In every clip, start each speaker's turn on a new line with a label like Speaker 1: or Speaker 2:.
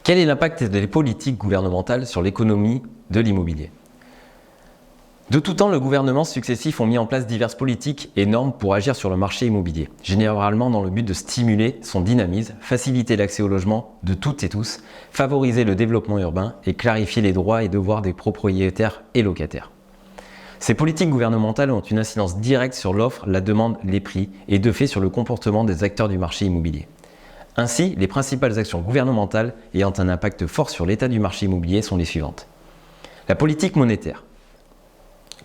Speaker 1: Quel est l'impact des politiques gouvernementales sur l'économie de l'immobilier ? De tout temps, le gouvernement successifs ont mis en place diverses politiques et normes pour agir sur le marché immobilier, généralement dans le but de stimuler son dynamisme, faciliter l'accès au logement de toutes et tous, favoriser le développement urbain et clarifier les droits et devoirs des propriétaires et locataires. Ces politiques gouvernementales ont une incidence directe sur l'offre, la demande, les prix et de fait sur le comportement des acteurs du marché immobilier. Ainsi, les principales actions gouvernementales ayant un impact fort sur l'état du marché immobilier sont les suivantes. La politique monétaire.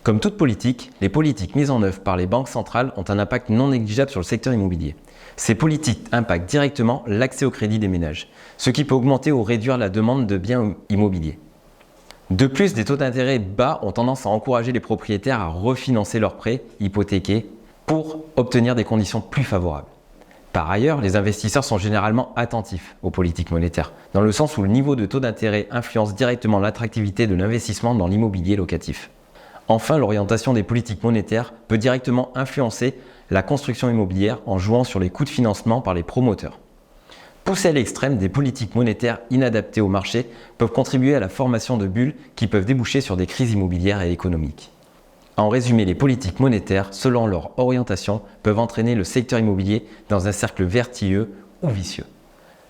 Speaker 1: Comme toute politique, les politiques mises en œuvre par les banques centrales ont un impact non négligeable sur le secteur immobilier. Ces politiques impactent directement l'accès au crédit des ménages, ce qui peut augmenter ou réduire la demande de biens immobiliers. De plus, des taux d'intérêt bas ont tendance à encourager les propriétaires à refinancer leurs prêts hypothéqués pour obtenir des conditions plus favorables. Par ailleurs, les investisseurs sont généralement attentifs aux politiques monétaires, dans le sens où le niveau de taux d'intérêt influence directement l'attractivité de l'investissement dans l'immobilier locatif. Enfin, l'orientation des politiques monétaires peut directement influencer la construction immobilière en jouant sur les coûts de financement par les promoteurs. Poussées à l'extrême, des politiques monétaires inadaptées au marché peuvent contribuer à la formation de bulles qui peuvent déboucher sur des crises immobilières et économiques. En résumé, les politiques monétaires, selon leur orientation, peuvent entraîner le secteur immobilier dans un cercle vertueux ou vicieux.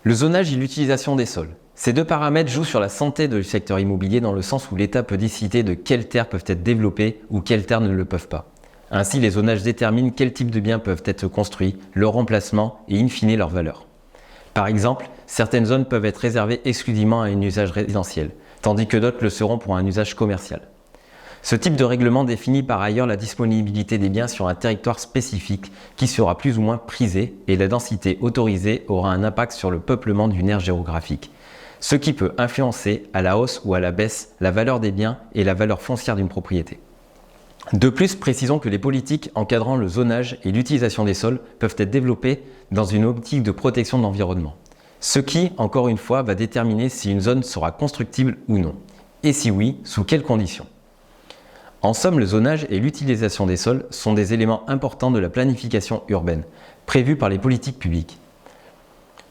Speaker 1: Le zonage et l'utilisation des sols. Ces deux paramètres jouent sur la santé du secteur immobilier dans le sens où l'État peut décider de quelles terres peuvent être développées ou quelles terres ne le peuvent pas. Ainsi, les zonages déterminent quels types de biens peuvent être construits, leur emplacement et in fine leur valeur. Par exemple, certaines zones peuvent être réservées exclusivement à un usage résidentiel, tandis que d'autres le seront pour un usage commercial. Ce type de règlement définit par ailleurs la disponibilité des biens sur un territoire spécifique qui sera plus ou moins prisé et la densité autorisée aura un impact sur le peuplement d'une aire géographique, ce qui peut influencer à la hausse ou à la baisse la valeur des biens et la valeur foncière d'une propriété. De plus, précisons que les politiques encadrant le zonage et l'utilisation des sols peuvent être développées dans une optique de protection de l'environnement, ce qui, encore une fois, va déterminer si une zone sera constructible ou non, et si oui, sous quelles conditions. En somme, le zonage et l'utilisation des sols sont des éléments importants de la planification urbaine, prévus par les politiques publiques.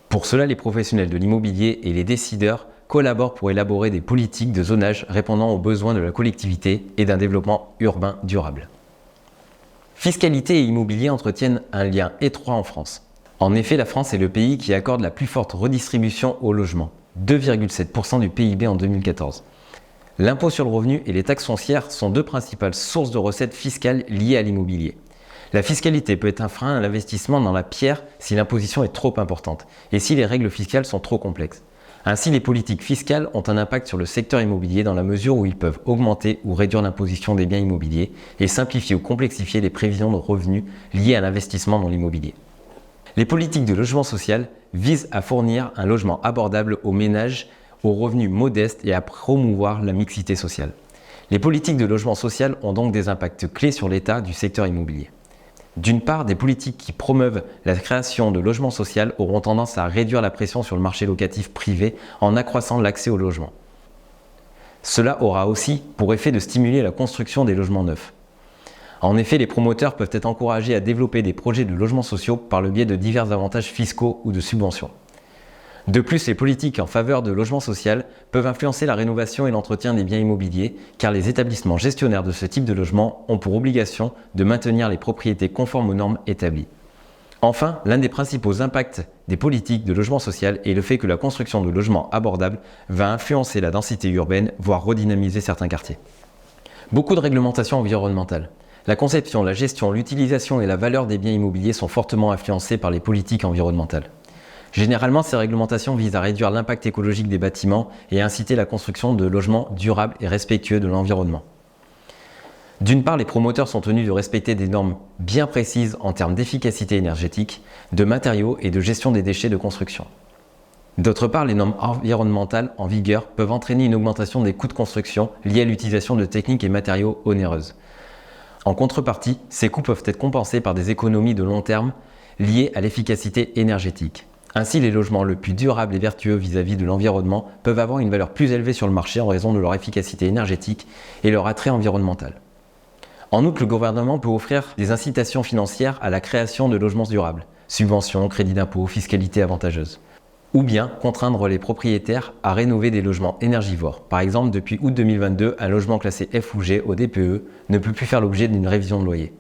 Speaker 1: Pour cela, les professionnels de l'immobilier et les décideurs collaborent pour élaborer des politiques de zonage répondant aux besoins de la collectivité et d'un développement urbain durable. Fiscalité et immobilier entretiennent un lien étroit en France. En effet, la France est le pays qui accorde la plus forte redistribution au logement, 2,7% du PIB en 2014. L'impôt sur le revenu et les taxes foncières sont deux principales sources de recettes fiscales liées à l'immobilier. La fiscalité peut être un frein à l'investissement dans la pierre si l'imposition est trop importante et si les règles fiscales sont trop complexes. Ainsi, les politiques fiscales ont un impact sur le secteur immobilier dans la mesure où ils peuvent augmenter ou réduire l'imposition des biens immobiliers et simplifier ou complexifier les prévisions de revenus liées à l'investissement dans l'immobilier. Les politiques de logement social visent à fournir un logement abordable aux ménages aux revenus modestes et à promouvoir la mixité sociale. Les politiques de logement social ont donc des impacts clés sur l'état du secteur immobilier. D'une part, des politiques qui promeuvent la création de logements sociaux auront tendance à réduire la pression sur le marché locatif privé en accroissant l'accès au logement. Cela aura aussi pour effet de stimuler la construction des logements neufs. En effet, les promoteurs peuvent être encouragés à développer des projets de logements sociaux par le biais de divers avantages fiscaux ou de subventions. De plus, les politiques en faveur de logement social peuvent influencer la rénovation et l'entretien des biens immobiliers, car les établissements gestionnaires de ce type de logement ont pour obligation de maintenir les propriétés conformes aux normes établies. Enfin, l'un des principaux impacts des politiques de logement social est le fait que la construction de logements abordables va influencer la densité urbaine, voire redynamiser certains quartiers. Beaucoup de réglementations environnementales. La conception, la gestion, l'utilisation et la valeur des biens immobiliers sont fortement influencées par les politiques environnementales. Généralement, ces réglementations visent à réduire l'impact écologique des bâtiments et à inciter la construction de logements durables et respectueux de l'environnement. D'une part, les promoteurs sont tenus de respecter des normes bien précises en termes d'efficacité énergétique, de matériaux et de gestion des déchets de construction. D'autre part, les normes environnementales en vigueur peuvent entraîner une augmentation des coûts de construction liés à l'utilisation de techniques et matériaux onéreuses. En contrepartie, ces coûts peuvent être compensés par des économies de long terme liées à l'efficacité énergétique. Ainsi, les logements les plus durables et vertueux vis-à-vis de l'environnement peuvent avoir une valeur plus élevée sur le marché en raison de leur efficacité énergétique et leur attrait environnemental. En outre, le gouvernement peut offrir des incitations financières à la création de logements durables, subventions, crédits d'impôt, fiscalité avantageuse. ou bien contraindre les propriétaires à rénover des logements énergivores. Par exemple, depuis août 2022, un logement classé F ou G au DPE ne peut plus faire l'objet d'une révision de loyer.